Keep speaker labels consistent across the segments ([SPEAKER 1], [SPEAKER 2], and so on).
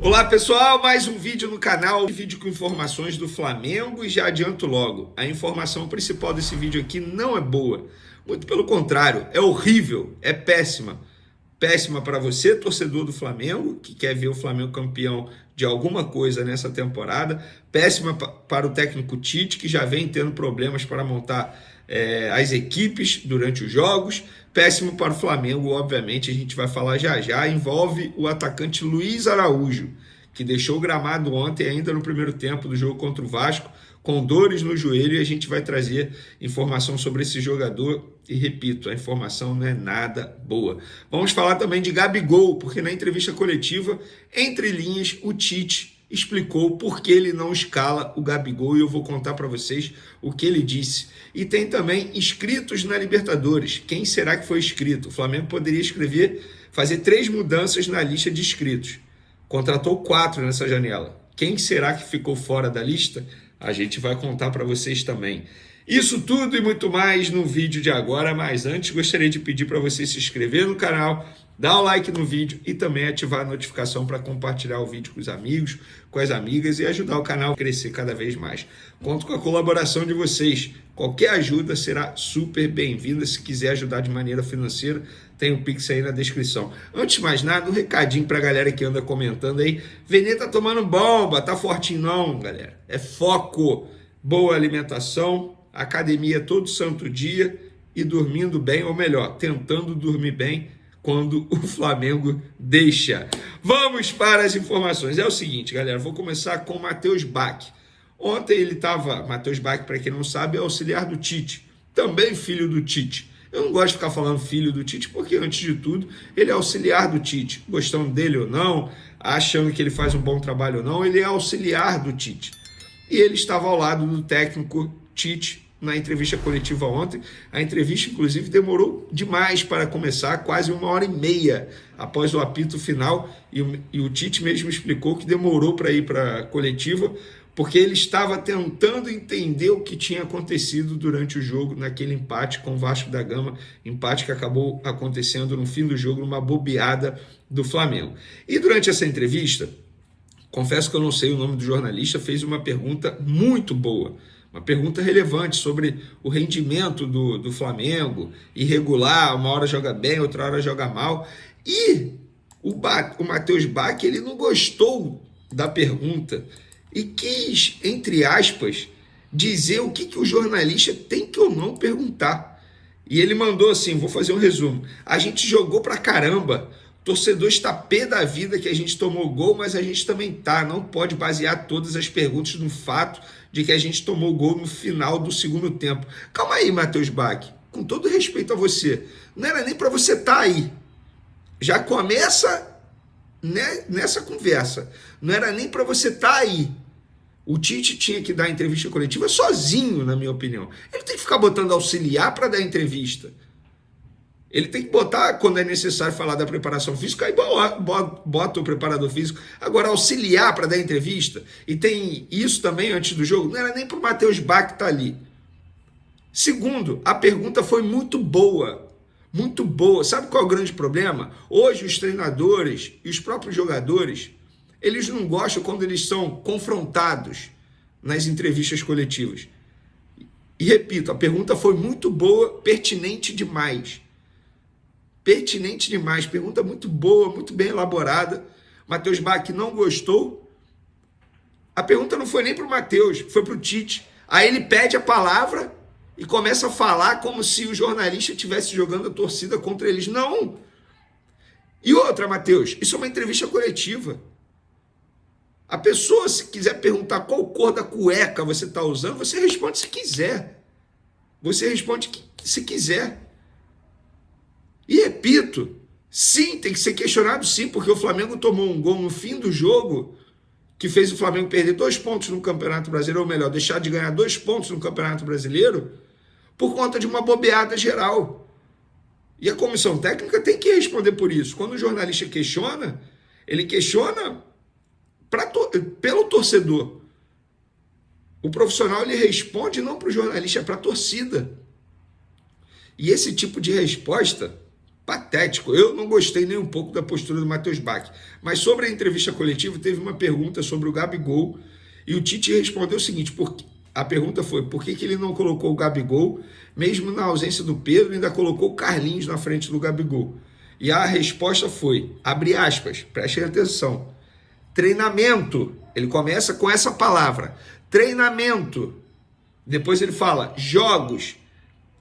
[SPEAKER 1] Olá pessoal, mais um vídeo no canal, vídeo com informações do Flamengo e já adianto logo, a informação principal desse vídeo aqui não é boa, muito pelo contrário, é horrível, é péssima. Péssima para você, torcedor do Flamengo, que quer ver o Flamengo campeão de alguma coisa nessa temporada, péssima para o técnico Tite, que já vem tendo problemas para montar as equipes durante os jogos, péssimo para o Flamengo, obviamente, a gente vai falar já já, envolve o atacante Luiz Araújo, que deixou o gramado ontem, ainda no primeiro tempo do jogo contra o Vasco, com dores no joelho, e a gente vai trazer informação sobre esse jogador, e repito, a informação não é nada boa. Vamos falar também de Gabigol, porque na entrevista coletiva, entre linhas, o Tite explicou por que ele não escala o Gabigol, e eu vou contar para vocês o que ele disse. E tem também inscritos na Libertadores. Quem será que foi inscrito? O Flamengo poderia fazer 3 mudanças na lista de inscritos. Contratou 4 nessa janela. Quem será que ficou fora da lista? A gente vai contar para vocês também. Isso tudo e muito mais no vídeo de agora, mas antes gostaria de pedir para você se inscrever no canal, dar o like no vídeo e também ativar a notificação para compartilhar o vídeo com os amigos, com as amigas e ajudar o canal a crescer cada vez mais. Conto com a colaboração de vocês. Qualquer ajuda será super bem-vinda. Se quiser ajudar de maneira financeira, tem o Pix aí na descrição. Antes de mais nada, um recadinho pra galera que anda comentando aí. Venê tá tomando bomba, tá fortinho não, galera. É foco, boa alimentação, academia todo santo dia e dormindo bem, ou melhor, tentando dormir bem quando o Flamengo deixa. Vamos para as informações. É o seguinte, galera, vou começar com o Matheus Bach. Ontem ele estava, Matheus Bach, para quem não sabe, é auxiliar do Tite, também filho do Tite. Eu não gosto de ficar falando filho do Tite, porque antes de tudo, ele é auxiliar do Tite. Gostando dele ou não, achando que ele faz um bom trabalho ou não, ele é auxiliar do Tite. E ele estava ao lado do técnico Tite na entrevista coletiva ontem. A entrevista, inclusive, demorou demais para começar, quase 1h30 após o apito final, e o Tite mesmo explicou que demorou para ir para a coletiva, porque ele estava tentando entender o que tinha acontecido durante o jogo, naquele empate com o Vasco da Gama, empate que acabou acontecendo no fim do jogo, numa bobeada do Flamengo. E durante essa entrevista, confesso que eu não sei o nome do jornalista, fez uma pergunta muito boa, uma pergunta relevante sobre o rendimento do Flamengo, irregular, uma hora joga bem, outra hora joga mal, e o Matheus Bach, ele não gostou da pergunta, e quis, entre aspas, dizer o que o jornalista tem que ou não perguntar. E ele mandou assim, vou fazer um resumo. A gente jogou pra caramba, o torcedor está pé da vida que a gente tomou gol, mas a gente também tá. Não pode basear todas as perguntas no fato de que a gente tomou gol no final do segundo tempo. Calma aí, Matheus Bach, com todo respeito a você, não era nem para você estar aí. Já começa nessa conversa, não era nem para você estar aí. O Tite tinha que dar entrevista coletiva sozinho, na minha opinião. Ele tem que ficar botando auxiliar para dar entrevista. Ele tem que botar, quando é necessário falar da preparação física, aí bota o preparador físico. Agora, auxiliar para dar entrevista, e tem isso também antes do jogo, não era nem para o Matheus Bach que está ali. Segundo, a pergunta foi muito boa. Muito boa. Sabe qual é o grande problema? Hoje os treinadores e os próprios jogadores, eles não gostam quando eles são confrontados nas entrevistas coletivas. E repito, a pergunta foi muito boa, pertinente demais. Pertinente demais, pergunta muito boa, muito bem elaborada. Matheus Bach não gostou. A pergunta não foi nem para o Matheus, foi para o Tite. Aí ele pede a palavra e começa a falar como se o jornalista estivesse jogando a torcida contra eles. Não! E outra, Matheus, isso é uma entrevista coletiva. A pessoa, se quiser perguntar qual cor da cueca você está usando, você responde se quiser. Você responde se quiser. E repito, sim, tem que ser questionado sim, porque o Flamengo tomou um gol no fim do jogo que fez o Flamengo perder 2 pontos no Campeonato Brasileiro, ou melhor, deixar de ganhar 2 pontos no Campeonato Brasileiro, por conta de uma bobeada geral. E a comissão técnica tem que responder por isso. Quando o jornalista questiona, ele questiona pelo torcedor. O profissional, ele responde não para o jornalista, é para a torcida. E esse tipo de resposta patético. Eu não gostei nem um pouco da postura do Matheus Bach. Mas sobre a entrevista coletiva, teve uma pergunta sobre o Gabigol e o Tite respondeu o seguinte, a pergunta foi, por que ele não colocou o Gabigol, mesmo na ausência do Pedro, ainda colocou o Carlinhos na frente do Gabigol? E a resposta foi, abre aspas, prestem atenção, treinamento. Ele começa com essa palavra, treinamento. Depois ele fala, jogos,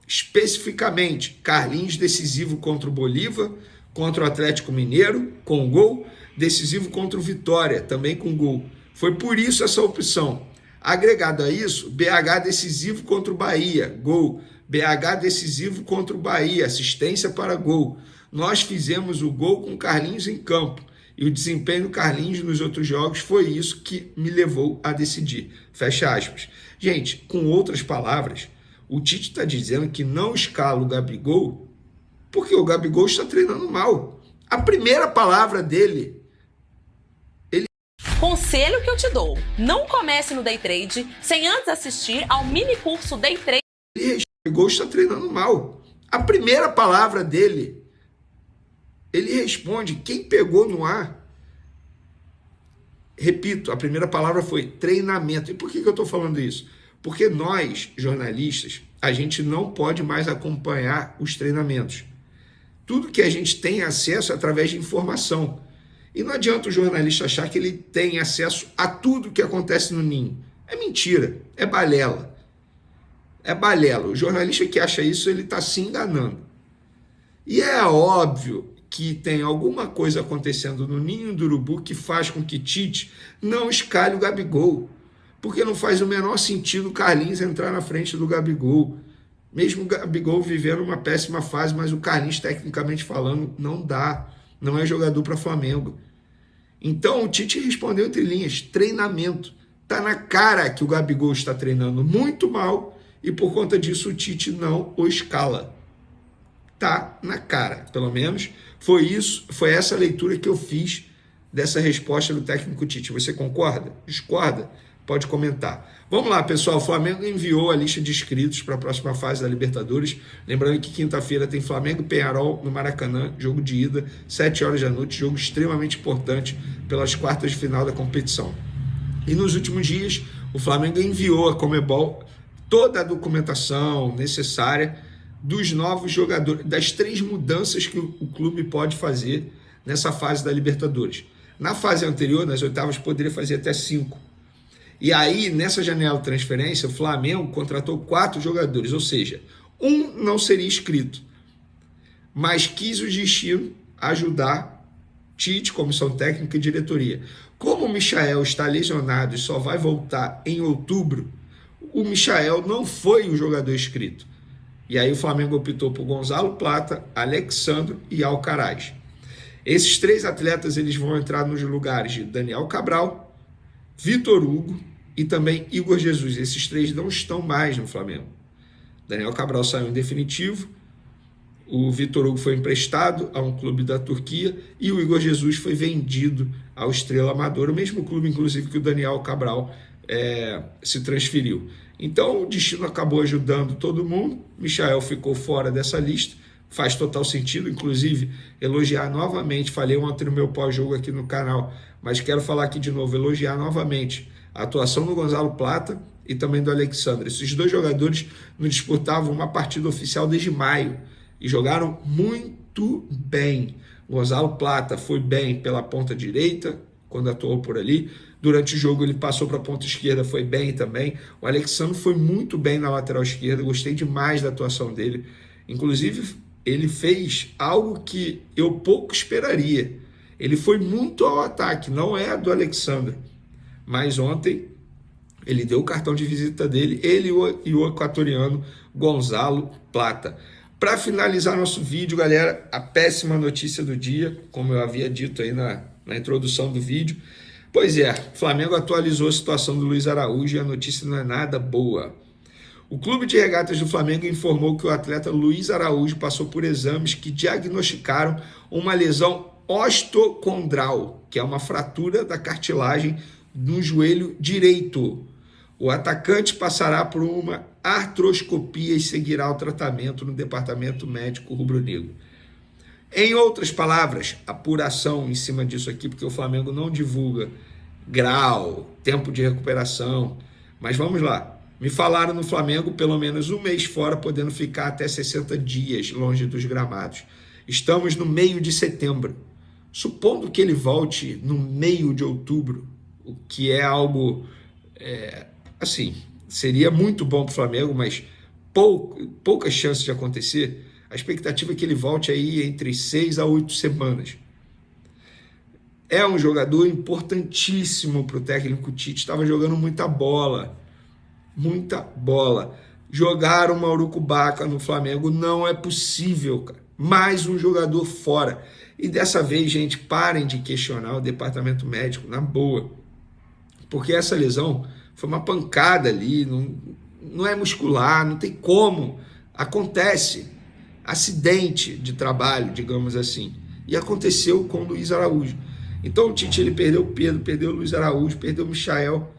[SPEAKER 1] especificamente, Carlinhos decisivo contra o Bolívar, contra o Atlético Mineiro, com gol, decisivo contra o Vitória, também com gol. Foi por isso essa opção. Agregado a isso, BH decisivo contra o Bahia, gol. BH decisivo contra o Bahia, assistência para gol. Nós fizemos o gol com Carlinhos em campo. E o desempenho do Carlinhos nos outros jogos foi isso que me levou a decidir. Fecha aspas. Gente, com outras palavras, o Tite está dizendo que não escala o Gabigol porque o Gabigol está treinando mal. A primeira palavra dele...
[SPEAKER 2] Conselho que eu te dou, não comece no Day Trade sem antes assistir ao mini curso Day Trade.
[SPEAKER 1] O Gabigol está treinando mal. A primeira palavra dele, ele responde, quem pegou no ar, repito, a primeira palavra foi treinamento. E por que eu estou falando isso? Porque nós, jornalistas, a gente não pode mais acompanhar os treinamentos. Tudo que a gente tem acesso é através de informação. E não adianta o jornalista achar que ele tem acesso a tudo que acontece no ninho. É mentira, é balela. É balela. O jornalista que acha isso, ele está se enganando. E é óbvio que tem alguma coisa acontecendo no ninho do urubu que faz com que Tite não escale o Gabigol. Porque não faz o menor sentido o Carlinhos entrar na frente do Gabigol. Mesmo o Gabigol vivendo uma péssima fase, mas o Carlinhos, tecnicamente falando, não dá. Não é jogador para Flamengo. Então o Tite respondeu entre linhas, treinamento. Está na cara que o Gabigol está treinando muito mal e por conta disso o Tite não o escala. Tá na cara, pelo menos foi essa leitura que eu fiz dessa resposta do técnico Tite. Você concorda? Discorda? Pode comentar. Vamos lá, pessoal. O Flamengo enviou a lista de inscritos para a próxima fase da Libertadores. Lembrando que quinta-feira tem Flamengo e Peñarol no Maracanã, jogo de ida, 7 horas da noite, jogo extremamente importante pelas quartas de final da competição. E nos últimos dias, o Flamengo enviou a Conmebol toda a documentação necessária dos novos jogadores, das 3 mudanças que o clube pode fazer nessa fase da Libertadores. Na fase anterior, nas oitavas, poderia fazer até 5. E aí, nessa janela de transferência, o Flamengo contratou 4 jogadores, ou seja, um não seria inscrito, mas quis o destino ajudar Tite, comissão técnica e diretoria. Como o Michael está lesionado e só vai voltar em outubro, o Michael não foi o jogador inscrito. E aí o Flamengo optou por Gonzalo Plata, Alexandro e Alcaraz. Esses 3 atletas eles vão entrar nos lugares de Daniel Cabral, Vitor Hugo e também Igor Jesus. Esses 3 não estão mais no Flamengo. Daniel Cabral saiu em definitivo, o Vitor Hugo foi emprestado a um clube da Turquia e o Igor Jesus foi vendido ao Estrela Amadora, o mesmo clube, inclusive, que o Daniel Cabral se transferiu. Então, o destino acabou ajudando todo mundo. Michael ficou fora dessa lista. Faz total sentido, inclusive, elogiar novamente. Falei ontem no meu pós-jogo aqui no canal, mas quero falar aqui de novo, elogiar novamente a atuação do Gonzalo Plata e também do Alexandre. Esses 2 jogadores não disputavam uma partida oficial desde maio e jogaram muito bem. Gonzalo Plata foi bem pela ponta direita, quando atuou por ali. Durante o jogo ele passou para a ponta esquerda, foi bem também. O Alexandre foi muito bem na lateral esquerda, gostei demais da atuação dele. Inclusive, ele fez algo que eu pouco esperaria. Ele foi muito ao ataque, não é do Alexandre. Mas ontem ele deu o cartão de visita dele, ele e o equatoriano Gonzalo Plata. Para finalizar nosso vídeo, galera, a péssima notícia do dia, como eu havia dito aí na introdução do vídeo. Pois é, o Flamengo atualizou a situação do Luiz Araújo e a notícia não é nada boa. O Clube de Regatas do Flamengo informou que o atleta Luiz Araújo passou por exames que diagnosticaram uma lesão ostocondral, que é uma fratura da cartilagem no joelho direito. O atacante passará por uma artroscopia e seguirá o tratamento no departamento médico rubro-negro. Em outras palavras, apuração em cima disso aqui, porque o Flamengo não divulga grau, tempo de recuperação. Mas vamos lá. Me falaram no Flamengo pelo menos um mês fora, podendo ficar até 60 dias longe dos gramados. Estamos no meio de setembro. Supondo que ele volte no meio de outubro, o que é algo, assim, seria muito bom para o Flamengo, mas poucas chances de acontecer. A expectativa é que ele volte aí entre 6 a 8 semanas. É um jogador importantíssimo para o técnico Tite, estava jogando muita bola. Muita bola. Jogar o Maurucubaca no Flamengo não é possível, cara. Mais um jogador fora. E dessa vez, gente, parem de questionar o departamento médico, na boa. Porque essa lesão foi uma pancada ali, não é muscular, não tem como. Acontece. Acidente de trabalho, digamos assim. E aconteceu com o Luiz Araújo. Então o Tite ele perdeu o Pedro, perdeu o Luiz Araújo, perdeu o Michael.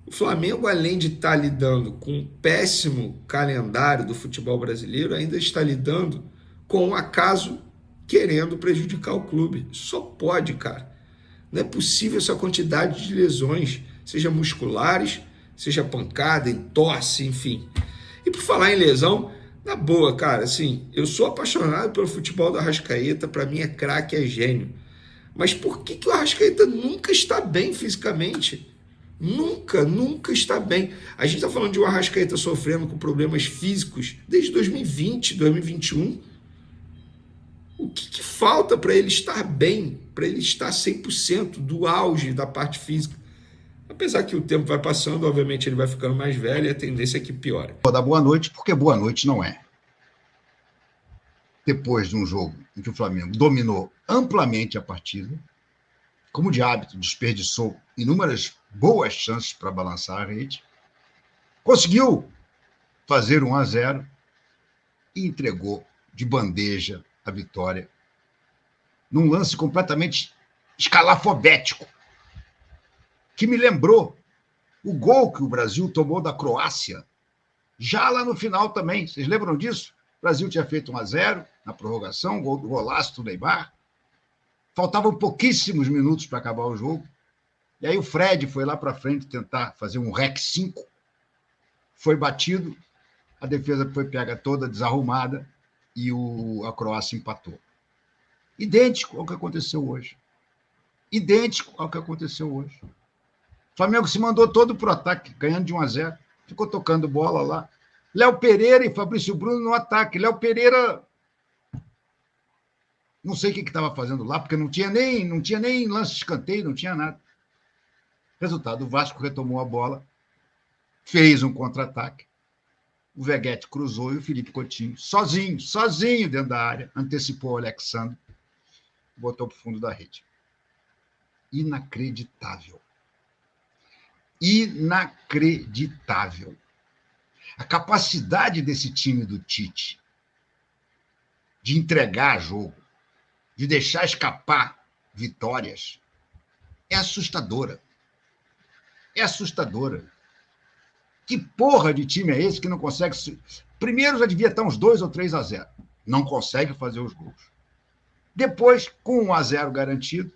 [SPEAKER 1] O Flamengo, além de estar lidando com um péssimo calendário do futebol brasileiro, ainda está lidando com um acaso querendo prejudicar o clube. Só pode, cara. Não é possível essa quantidade de lesões, seja musculares, seja pancada, entorse, enfim. E por falar em lesão, na boa, cara, assim, eu sou apaixonado pelo futebol do Arrascaeta, para mim é craque, é gênio. Mas por que o Arrascaeta nunca está bem fisicamente? Nunca está bem. A gente está falando de um Arrascaeta sofrendo com problemas físicos desde 2020, 2021. O que falta para ele estar bem, para ele estar 100% do auge da parte física? Apesar que o tempo vai passando, obviamente ele vai ficando mais velho e a tendência é que piora.
[SPEAKER 3] Vou dar boa noite, porque boa noite não é. Depois de um jogo em que o Flamengo dominou amplamente a partida, como de hábito, desperdiçou inúmeras boas chances para balançar a rede, conseguiu fazer 1-0 e entregou de bandeja a vitória num lance completamente escalafobético, que me lembrou o gol que o Brasil tomou da Croácia, já lá no final também. Vocês lembram disso? O Brasil tinha feito 1-0 na prorrogação, golaço do Neymar. Faltavam pouquíssimos minutos para acabar o jogo. E aí o Fred foi lá para frente tentar fazer um REC 5. Foi batido, a defesa foi pega toda desarrumada e a Croácia empatou. Idêntico ao que aconteceu hoje. Idêntico ao que aconteceu hoje. O Flamengo se mandou todo para o ataque, ganhando de 1-0. Ficou tocando bola lá. Léo Pereira e Fabrício Bruno no ataque. Léo Pereira... Não sei o que estava fazendo lá, porque não tinha nem lance de escanteio, não tinha nada. Resultado, o Vasco retomou a bola, fez um contra-ataque, o Veguete cruzou e o Felipe Coutinho, sozinho dentro da área, antecipou o Alexandre, botou para o fundo da rede. Inacreditável. Inacreditável. A capacidade desse time do Tite de entregar jogo, de deixar escapar vitórias, é assustadora. É assustadora. Que porra de time é esse que não consegue... Primeiro já devia estar uns 2 ou 3-0. Não consegue fazer os gols. Depois, com 1-0 garantido,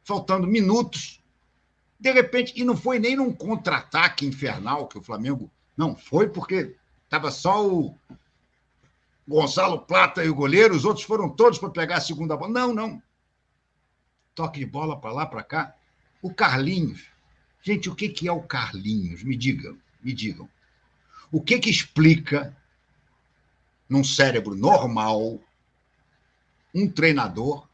[SPEAKER 3] faltando minutos, de repente, e não foi nem num contra-ataque infernal que o Flamengo... Não, foi porque estava só o Gonçalo Plata e o goleiro, os outros foram todos para pegar a segunda bola. Não. Toque de bola para lá, para cá. O Carlinhos. Gente, o que é o Carlinhos? Me digam. O que explica, num cérebro normal, um treinador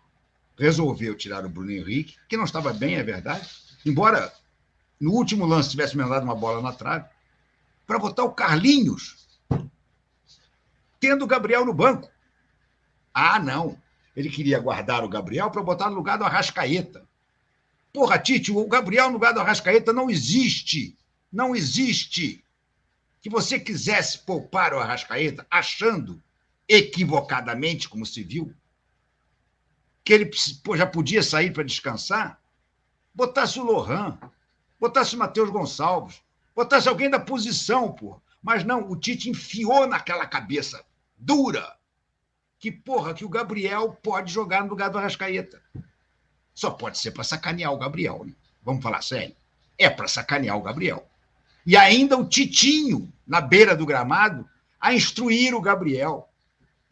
[SPEAKER 3] resolveu tirar o Bruno Henrique, que não estava bem, é verdade, embora no último lance tivesse mandado uma bola na trave, para botar o Carlinhos, tendo o Gabriel no banco. Ah, não. Ele queria guardar o Gabriel para botar no lugar do Arrascaeta. Porra, Tite, o Gabriel no lugar do Arrascaeta não existe. Não existe. Que você quisesse poupar o Arrascaeta, achando, equivocadamente, como se viu, que ele já podia sair para descansar, botasse o Lohan, botasse o Matheus Gonçalves, botasse alguém da posição, porra. Mas não, o Tite enfiou naquela cabeça dura que o Gabriel pode jogar no lugar do Arrascaeta. Só pode ser para sacanear o Gabriel, né? Vamos falar sério? É para sacanear o Gabriel. E ainda o Titinho, na beira do gramado, a instruir o Gabriel.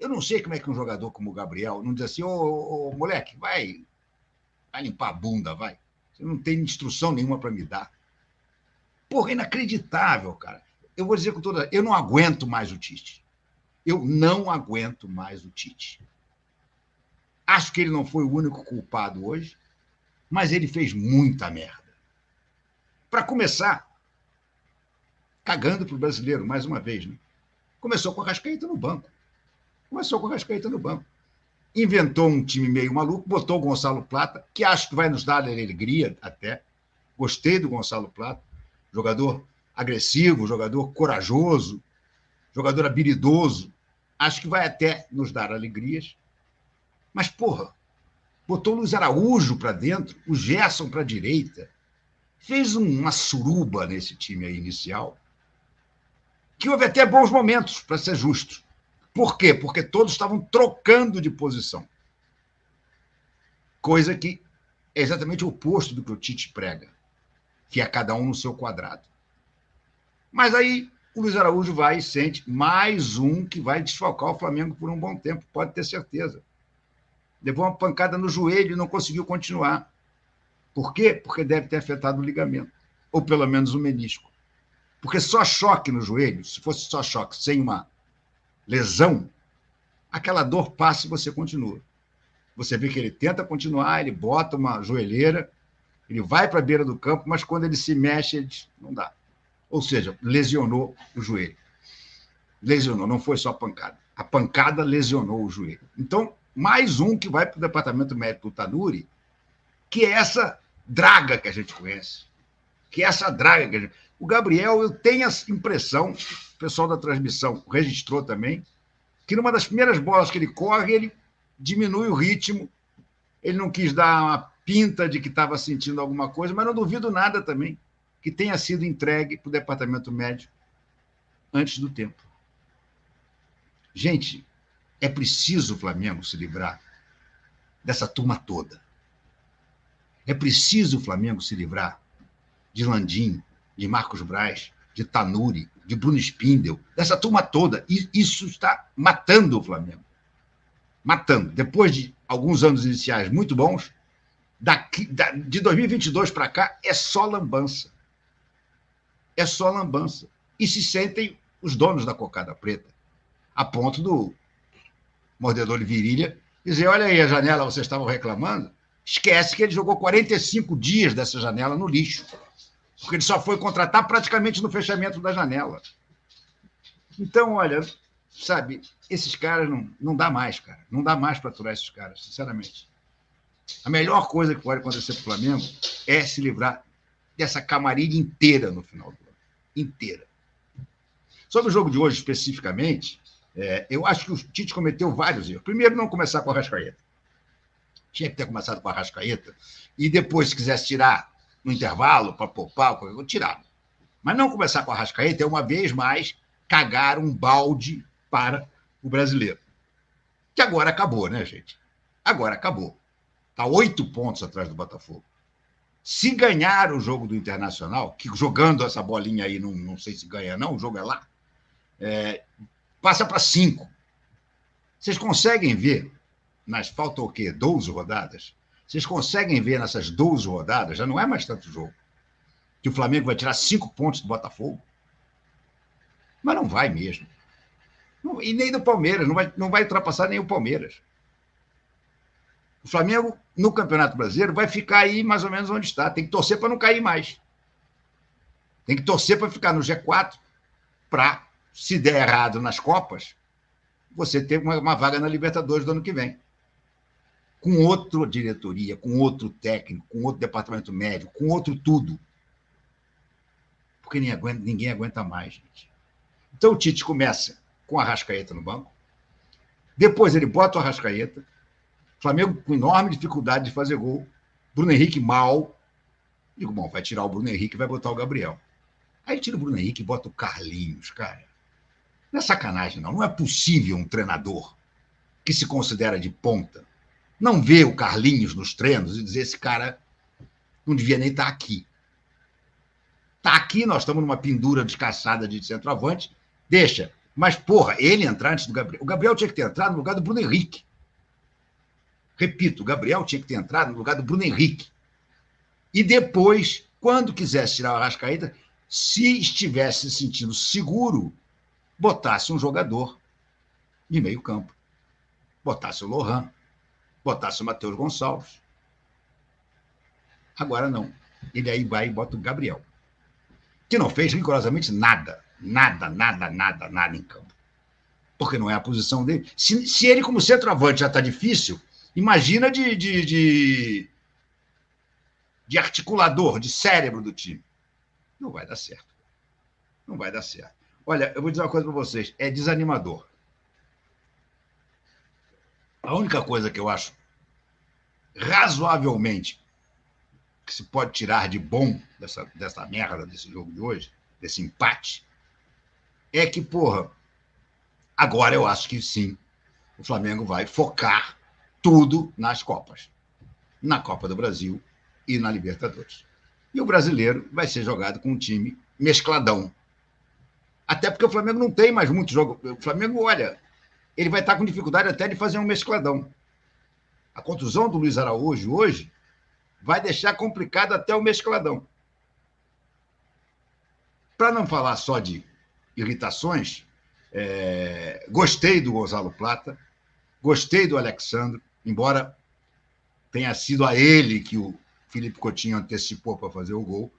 [SPEAKER 3] Eu não sei como é que um jogador como o Gabriel não diz assim, ô moleque, vai limpar a bunda, vai. Você não tem instrução nenhuma para me dar. Porra, inacreditável, cara. Eu vou dizer com toda... Eu não aguento mais o Tite. Eu não aguento mais o Tite. Acho que ele não foi o único culpado hoje, mas ele fez muita merda. Para começar, cagando para o brasileiro, mais uma vez, né? Começou com a Arrascaeta no banco. Inventou um time meio maluco, botou o Gonçalo Plata, que acho que vai nos dar alegria até. Gostei do Gonçalo Plata. Jogador agressivo, jogador corajoso, jogador habilidoso. Acho que vai até nos dar alegrias. Mas, porra, botou o Luiz Araújo para dentro, o Gerson para a direita. Fez uma suruba nesse time aí inicial, que houve até bons momentos, para ser justo. Por quê? Porque todos estavam trocando de posição. Coisa que é exatamente o oposto do que o Tite prega, que é cada um no seu quadrado. Mas aí o Luiz Araújo vai e sente mais um que vai desfalcar o Flamengo por um bom tempo, pode ter certeza. Levou uma pancada no joelho e não conseguiu continuar. Por quê? Porque deve ter afetado o ligamento, ou pelo menos o menisco. Porque só choque no joelho, se fosse só choque sem uma lesão, aquela dor passa e você continua. Você vê que ele tenta continuar, ele bota uma joelheira, ele vai para a beira do campo, mas quando ele se mexe, ele diz, não dá. Ou seja, lesionou o joelho. Lesionou, não foi só pancada. A pancada lesionou o joelho. Então, mais um que vai para o departamento médico do Tanuri, que é essa draga que a gente conhece. O Gabriel, eu tenho a impressão, o pessoal da transmissão registrou também, que numa das primeiras bolas que ele corre, ele diminui o ritmo, ele não quis dar uma pinta de que estava sentindo alguma coisa, mas não duvido nada também que tenha sido entregue para o departamento médico antes do tempo. Gente, é preciso o Flamengo se livrar dessa turma toda. É preciso o Flamengo se livrar de Landim, de Marcos Braz, de Tanuri, de Bruno Spindel, dessa turma toda. E isso está matando o Flamengo. Matando. Depois de alguns anos iniciais muito bons, de 2022 para cá, é só lambança. É só lambança. E se sentem os donos da cocada preta, a ponto do mordedor de virilha dizer, olha aí a janela, vocês estavam reclamando? Esquece que ele jogou 45 dias dessa janela no lixo, porque ele só foi contratar praticamente no fechamento da janela. Então, olha, sabe, esses caras não dá mais, cara. Não dá mais para aturar esses caras, sinceramente. A melhor coisa que pode acontecer para o Flamengo é se livrar dessa camarilha inteira no final do ano. Inteira. Sobre o jogo de hoje, especificamente, eu acho que o Tite cometeu vários erros. Primeiro, não começar com a Arrascaeta. Tinha que ter começado com a Arrascaeta e depois, se quisesse tirar no intervalo para poupar, tirava. Mas não começar com a Arrascaeta é, uma vez mais, cagar um balde para o brasileiro. Que agora acabou, né, gente? Agora acabou. Está 8 pontos atrás do Botafogo. Se ganhar o jogo do Internacional, que jogando essa bolinha aí, não sei se ganha não, o jogo é lá, passa para 5. Vocês conseguem ver, faltam o quê? 12 rodadas? Vocês conseguem ver nessas 12 rodadas, já não é mais tanto jogo, que o Flamengo vai tirar 5 pontos do Botafogo? Mas não vai mesmo. E nem do Palmeiras, não vai ultrapassar nem o Palmeiras. O Flamengo, no Campeonato Brasileiro, vai ficar aí mais ou menos onde está. Tem que torcer para não cair mais. Tem que torcer para ficar no G4, para, se der errado nas Copas, você ter uma vaga na Libertadores do ano que vem. Com outra diretoria, com outro técnico, com outro departamento médico, com outro tudo. Porque ninguém aguenta mais, gente. Então o Tite começa com a Arrascaeta no banco, depois ele bota o Arrascaeta, Flamengo com enorme dificuldade de fazer gol, Bruno Henrique mal, digo, bom, vai tirar o Bruno Henrique e vai botar o Gabriel. Aí tira o Bruno Henrique e bota o Carlinhos, cara. Não é sacanagem, não. Não é possível um treinador que se considera de ponta, não vê o Carlinhos nos treinos e dizer: esse cara não devia nem estar aqui. Está aqui, nós estamos numa pendura descaçada de centroavante, deixa. Mas, porra, ele entrar antes do Gabriel. O Gabriel tinha que ter entrado no lugar do Bruno Henrique. Repito, o Gabriel tinha que ter entrado no lugar do Bruno Henrique. E depois, quando quisesse tirar o Arrascaeta, se estivesse se sentindo seguro, botasse um jogador de meio campo. Botasse o Lohan, botasse o Matheus Gonçalves. Agora não. Ele aí vai e bota o Gabriel, que não fez rigorosamente nada. Nada em campo. Porque não é a posição dele. Se ele, como centroavante, já está difícil, imagina de articulador, de cérebro do time. Não vai dar certo. Não vai dar certo. Olha, eu vou dizer uma coisa para vocês. É desanimador. A única coisa que eu acho razoavelmente que se pode tirar de bom dessa merda desse jogo de hoje, desse empate, é que, porra, agora eu acho que sim, o Flamengo vai focar tudo nas Copas. Na Copa do Brasil e na Libertadores. E o brasileiro vai ser jogado com um time mescladão. Até porque o Flamengo não tem mais muito jogo. O Flamengo, olha, ele vai estar com dificuldade até de fazer um mescladão. A contusão do Luiz Araújo hoje vai deixar complicado até o mescladão. Para não falar só de irritações, gostei do Gonzalo Plata, gostei do Alexandre, embora tenha sido a ele que o Felipe Coutinho antecipou para fazer o gol.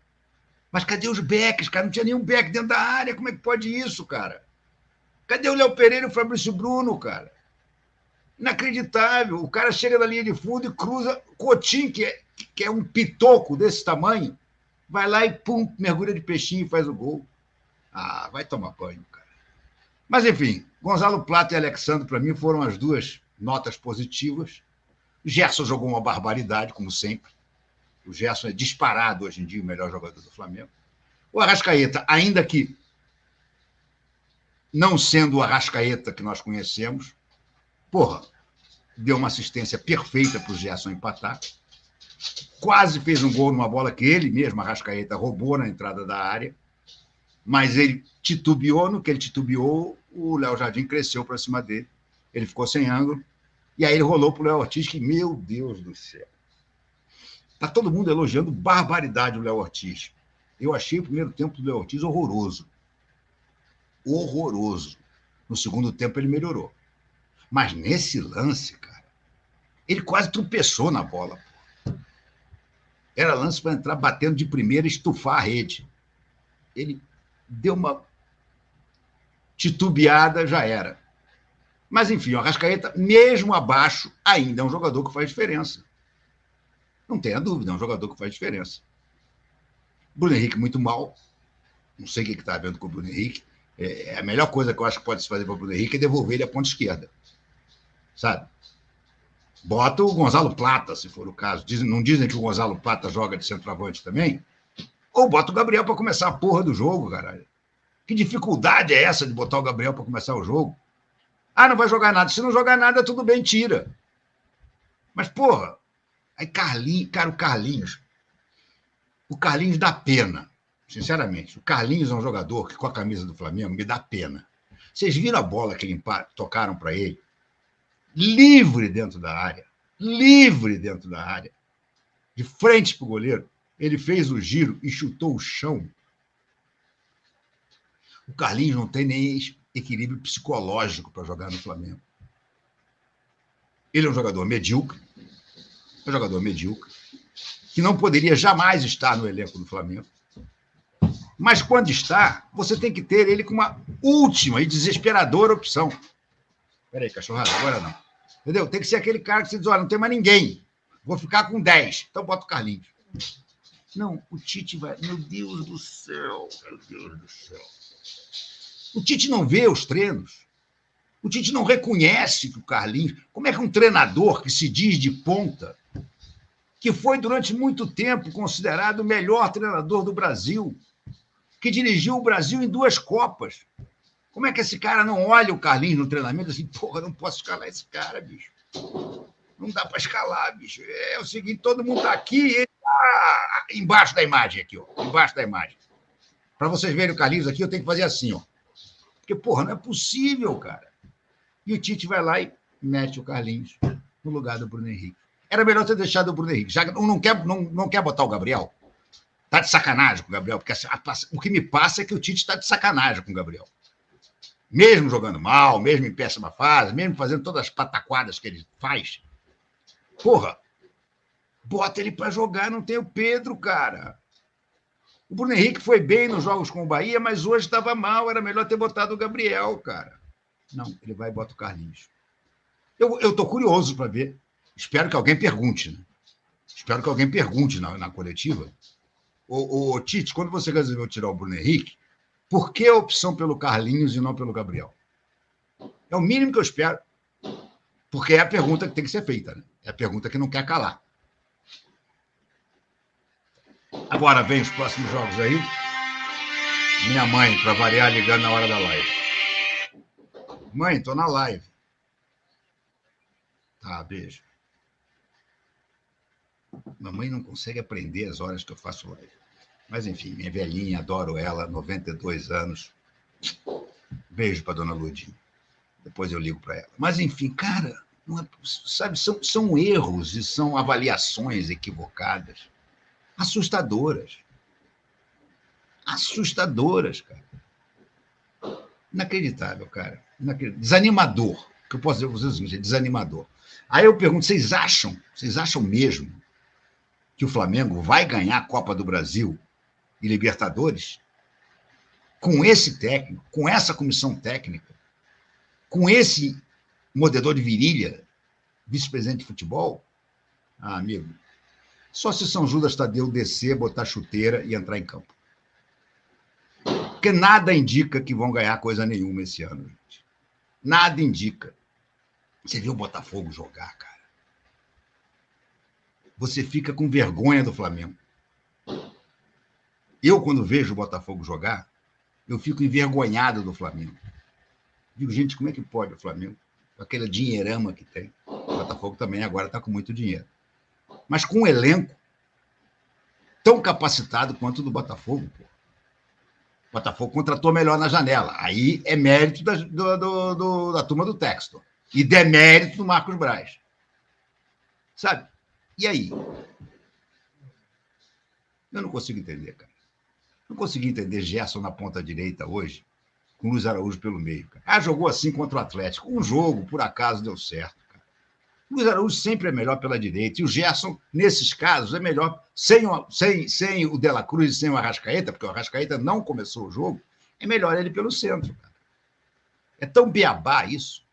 [SPEAKER 3] Mas cadê os backs, cara? Não tinha nenhum back dentro da área. Como é que pode isso, cara? Cadê o Léo Pereira e o Fabrício Bruno, cara? Inacreditável. O cara chega na linha de fundo e cruza. Coutinho, que é um pitoco desse tamanho, vai lá e pum, mergulha de peixinho e faz o gol. Ah, vai tomar banho, cara. Mas, enfim, Gonzalo Plata e Alexandre, para mim, foram as duas notas positivas. O Gerson jogou uma barbaridade, como sempre. O Gerson é disparado hoje em dia o melhor jogador do Flamengo. O Arrascaeta, ainda que não sendo o Arrascaeta que nós conhecemos, porra, deu uma assistência perfeita para o Gerson empatar. Quase fez um gol numa bola que ele mesmo, Arrascaeta, roubou na entrada da área. Mas ele titubeou, no que ele titubeou, o Léo Jardim cresceu para cima dele. Ele ficou sem ângulo. E aí ele rolou para o Léo Ortiz, que, meu Deus do céu. Está todo mundo elogiando barbaridade o Léo Ortiz. Eu achei o primeiro tempo do Léo Ortiz horroroso. Horroroso. No segundo tempo ele melhorou. Mas nesse lance, cara, ele quase tropeçou na bola. Era lance para entrar batendo de primeira e estufar a rede. Ele deu uma titubeada, já era. Mas, enfim, o Arrascaeta, mesmo abaixo, ainda é um jogador que faz diferença. Não tenha dúvida, é um jogador que faz diferença. Bruno Henrique muito mal. Não sei o que está havendo com o Bruno Henrique. A melhor coisa que eu acho que pode se fazer para o Bruno Henrique é devolver ele à ponta esquerda. Sabe? Bota o Gonzalo Plata, se for o caso. Não dizem que o Gonzalo Plata joga de centroavante também? Ou bota o Gabriel para começar a porra do jogo, caralho. Que dificuldade é essa de botar o Gabriel para começar o jogo? Ah, não vai jogar nada. Se não jogar nada, tudo bem, tira. Mas, porra, aí Carlinhos, cara, o Carlinhos dá pena, sinceramente. O Carlinhos é um jogador que, com a camisa do Flamengo, me dá pena. Vocês viram a bola que tocaram para ele? Livre dentro da área. De frente para o goleiro. Ele fez o giro e chutou o chão. O Carlinhos não tem nem equilíbrio psicológico para jogar no Flamengo. Ele é um jogador medíocre, que não poderia jamais estar no elenco do Flamengo. Mas quando está, você tem que ter ele com uma última e desesperadora opção. Peraí, cachorrada, agora não. Entendeu? Tem que ser aquele cara que você diz: olha, não tem mais ninguém. Vou ficar com 10. Então bota o Carlinhos. Não, o Tite vai... Meu Deus do céu. O Tite não vê os treinos. O Tite não reconhece que o Carlinhos... Como é que um treinador que se diz de ponta, que foi durante muito tempo considerado o melhor treinador do Brasil, que dirigiu o Brasil em 2 Copas, Como é que esse cara não olha o Carlinhos no treinamento assim, porra, não posso escalar esse cara, bicho. Não dá para escalar, bicho. É o seguinte, todo mundo está aqui e ele está embaixo da imagem aqui, ó. Embaixo da imagem. Para vocês verem o Carlinhos aqui, eu tenho que fazer assim, ó. Porque, porra, não é possível, cara. E o Tite vai lá e mete o Carlinhos no lugar do Bruno Henrique. Era melhor ter deixado o Bruno Henrique. Já não quer botar o Gabriel. Tá de sacanagem com o Gabriel. Porque o que me passa é que o Tite está de sacanagem com o Gabriel. Mesmo jogando mal, mesmo em péssima fase, mesmo fazendo todas as pataquadas que ele faz, porra, bota ele para jogar, não tem o Pedro, cara. O Bruno Henrique foi bem nos jogos com o Bahia, mas hoje estava mal, era melhor ter botado o Gabriel, cara. Não, ele vai e bota o Carlinhos. Eu tô curioso para ver. Espero que alguém pergunte, né? Espero que alguém pergunte na coletiva. Ô, Tite, quando você resolveu tirar o Bruno Henrique, por que a opção pelo Carlinhos e não pelo Gabriel? É o mínimo que eu espero. Porque é a pergunta que tem que ser feita, né? É a pergunta que não quer calar. Agora vem os próximos jogos aí. Minha mãe, para variar, ligando na hora da live. Mãe, tô na live. Tá, beijo. Mamãe não consegue aprender as horas que eu faço live. Mas, enfim, minha velhinha, adoro ela, 92 anos. Beijo para dona Ludinha. Depois eu ligo para ela. Mas, enfim, cara, não é, sabe, são erros e são avaliações equivocadas. Assustadoras. Assustadoras, cara. Inacreditável, cara. Desanimador. O que eu posso dizer para vocês é o seguinte, é desanimador. Aí eu pergunto, vocês acham mesmo que o Flamengo vai ganhar a Copa do Brasil e Libertadores com esse técnico, com essa comissão técnica, com esse mordedor de virilha, vice-presidente de futebol? Ah, amigo, só se São Judas Tadeu descer, botar chuteira e entrar em campo. Porque nada indica que vão ganhar coisa nenhuma esse ano, gente. Nada indica. Você viu o Botafogo jogar, cara? Você fica com vergonha do Flamengo. Eu, quando vejo o Botafogo jogar, eu fico envergonhado do Flamengo. Digo, gente, como é que pode o Flamengo? Com aquele dinheirama que tem. O Botafogo também agora está com muito dinheiro. Mas com um elenco tão capacitado quanto o do Botafogo, pô. O Botafogo contratou melhor na janela. Aí é mérito da turma do Textor. E demérito do Marcos Braz. Sabe? E aí? Eu não consigo entender, cara. Não consegui entender Gerson na ponta direita hoje, com Luiz Araújo pelo meio. Cara. Ah, jogou assim contra o Atlético. Um jogo, por acaso, deu certo. Cara. O Luiz Araújo sempre é melhor pela direita. E o Gerson, nesses casos, é melhor sem o De La Cruz e sem o Arrascaeta, porque o Arrascaeta não começou o jogo, é melhor ele pelo centro. Cara. É tão beabá isso.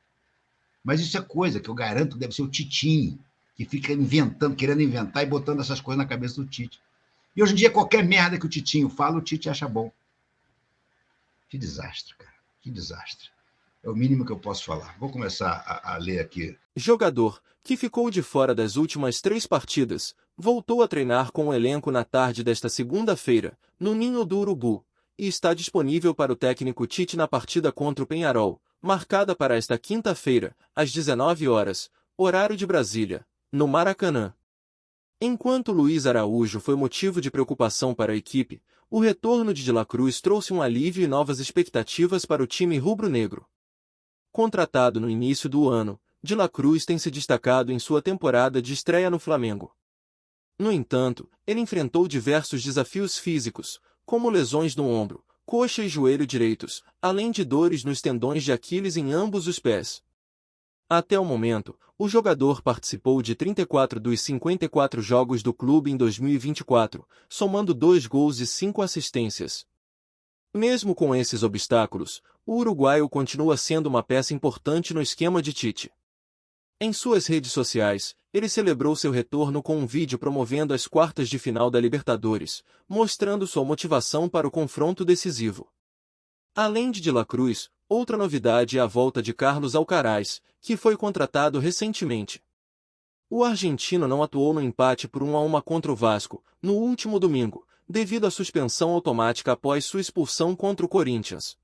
[SPEAKER 3] Mas isso é coisa que eu garanto que deve ser o Titinho, que fica inventando, querendo inventar e botando essas coisas na cabeça do Tite. E hoje em dia, qualquer merda que o Titinho fala, o Tite acha bom. Que desastre, cara. Que desastre. É o mínimo que eu posso falar. Vou começar a ler aqui.
[SPEAKER 4] Jogador, que ficou de fora das últimas 3 partidas, voltou a treinar com o elenco na tarde desta segunda-feira, no Ninho do Urubu, e está disponível para o técnico Tite na partida contra o Peñarol, marcada para esta quinta-feira, às 19 horas, horário de Brasília, no Maracanã. Enquanto Luiz Araújo foi motivo de preocupação para a equipe, o retorno de La Cruz trouxe um alívio e novas expectativas para o time rubro-negro. Contratado no início do ano, De La Cruz tem se destacado em sua temporada de estreia no Flamengo. No entanto, ele enfrentou diversos desafios físicos, como lesões no ombro, coxa e joelho direitos, além de dores nos tendões de Aquiles em ambos os pés. Até o momento, o jogador participou de 34 dos 54 jogos do clube em 2024, somando 2 gols e 5 assistências. Mesmo com esses obstáculos, o uruguaio continua sendo uma peça importante no esquema de Tite. Em suas redes sociais, ele celebrou seu retorno com um vídeo promovendo as quartas de final da Libertadores, mostrando sua motivação para o confronto decisivo. Além de La Cruz, outra novidade é a volta de Carlos Alcaraz, que foi contratado recentemente. O argentino não atuou no empate por 1-1 contra o Vasco, no último domingo, devido à suspensão automática após sua expulsão contra o Corinthians.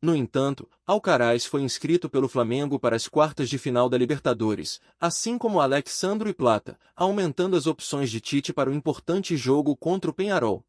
[SPEAKER 4] No entanto, Alcaraz foi inscrito pelo Flamengo para as quartas de final da Libertadores, assim como Alexandro e Plata, aumentando as opções de Tite para o importante jogo contra o Peñarol.